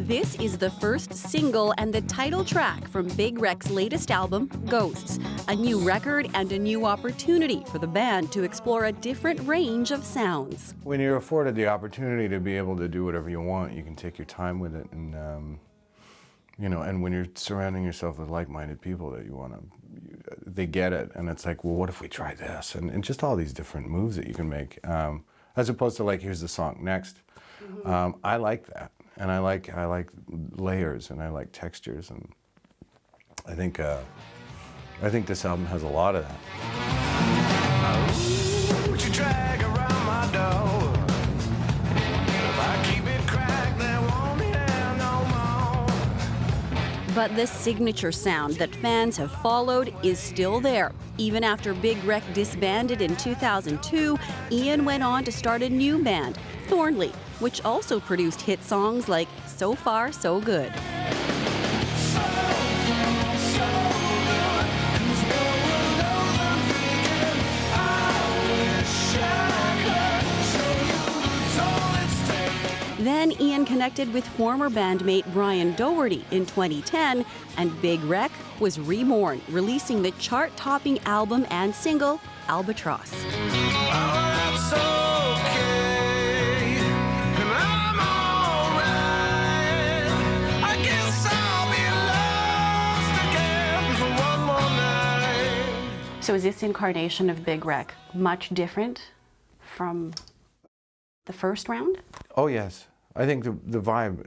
This is the first single and the title track from Big Rec's latest album, Ghosts, a new record and a new opportunity for the band to explore a different range of sounds. When you're afforded the opportunity to be able to do whatever you want, you can take your time with it, and and when you're surrounding yourself with like-minded people that they get it, and it's like, well, what if we try this? And just all these different moves that you can make, as opposed to like, here's the song, next. Mm-hmm. I like that. And I like layers, and I like textures, and I think this album has a lot of that. Would you drag around my door? If I keep it cracked, there won't be no more. But the signature sound that fans have followed is still there. Even after Big Rec disbanded in 2002, Ian went on to start a new band, Thornley, which also produced hit songs like So Far, So Good. Then Ian connected with former bandmate Brian Doherty in 2010, and Big Rec was reborn, releasing the chart-topping album and single, Albatross. So is this incarnation of Big Rec much different from the first round? Oh yes, I think the vibe,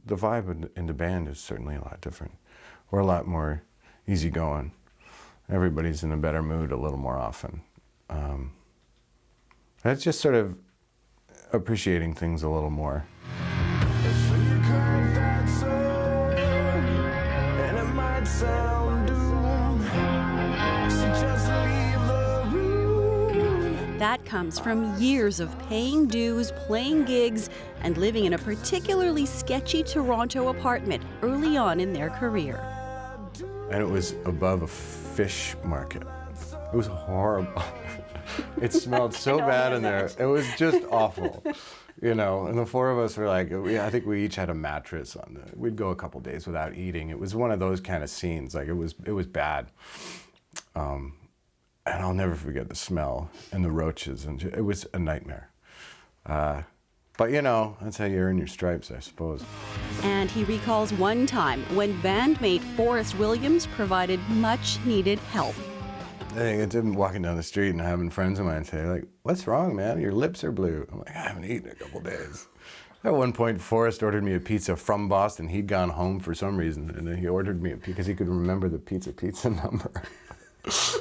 the vibe in the band is certainly a lot different. We're a lot more easygoing. Everybody's in a better mood a little more often. It's just sort of appreciating things a little more. That comes from years of paying dues, playing gigs, and living in a particularly sketchy Toronto apartment early on in their career. And it was above a fish market. It was horrible. It smelled so bad in there. It was just awful, and the four of us were like, I think we each had a mattress on we'd go a couple days without eating. It was one of those kind of scenes, like it was bad. And I'll never forget the smell and the roaches, and it was a nightmare. But that's how you earn your stripes, I suppose. And he recalls one time when bandmate Forrest Williams provided much needed help. I think it's him walking down the street and having friends of mine say, like, what's wrong, man? Your lips are blue. I'm like, I haven't eaten in a couple days. At one point, Forrest ordered me a pizza from Boston. He'd gone home for some reason, and then he ordered me because he could remember the pizza number.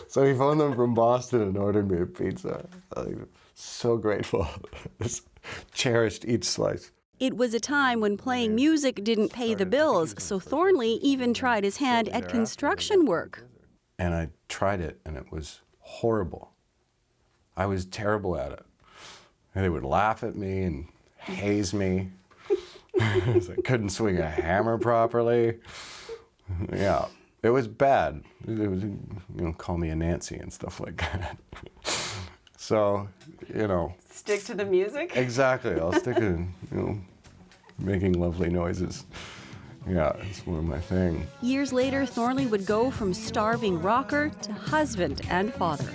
So he phoned them from Boston and ordered me a pizza. I'm so grateful. Just cherished each slice. It was a time when playing music didn't pay the bills, so Thornley even tried his hand at construction work. And I tried it, and it was horrible. I was terrible at it. And they would laugh at me and haze me. I couldn't swing a hammer properly. Yeah. It was bad. It was, call me a Nancy and stuff like that. So, Stick to the music? Exactly. I'll stick to, making lovely noises. Yeah, it's more my thing. Years later, Thornley would go from starving rocker to husband and father.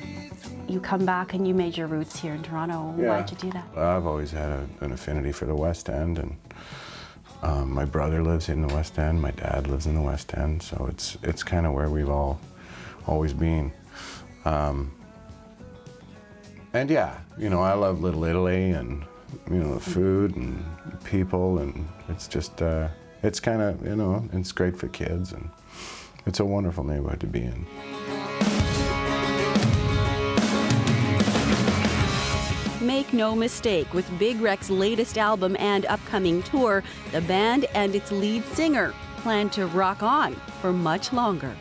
You come back and you made your roots here in Toronto. Yeah. Why'd you do that? I've always had an affinity for the West End, and my brother lives in the West End, my dad lives in the West End, so it's kind of where we've always been. And yeah, I love Little Italy, and the food and people, and it's just it's kind of it's great for kids, and it's a wonderful neighborhood to be in. Make no mistake, with Big Rec's latest album and upcoming tour, the band and its lead singer plan to rock on for much longer.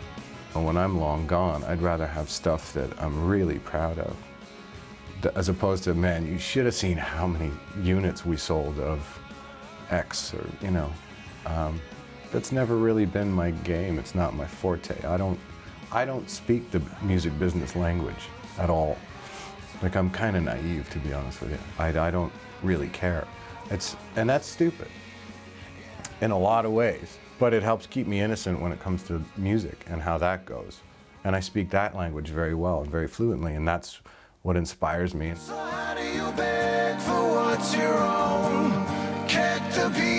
When I'm long gone, I'd rather have stuff that I'm really proud of, as opposed to, man, you should have seen how many units we sold of X, or, that's never really been my game. It's not my forte. I don't speak the music business language at all. Like, I'm kind of naive, to be honest with you. I don't really care. And that's stupid in a lot of ways, but it helps keep me innocent when it comes to music and how that goes. And I speak that language very well and very fluently, and that's what inspires me. So how do you beg for what's your own? Kick the beat.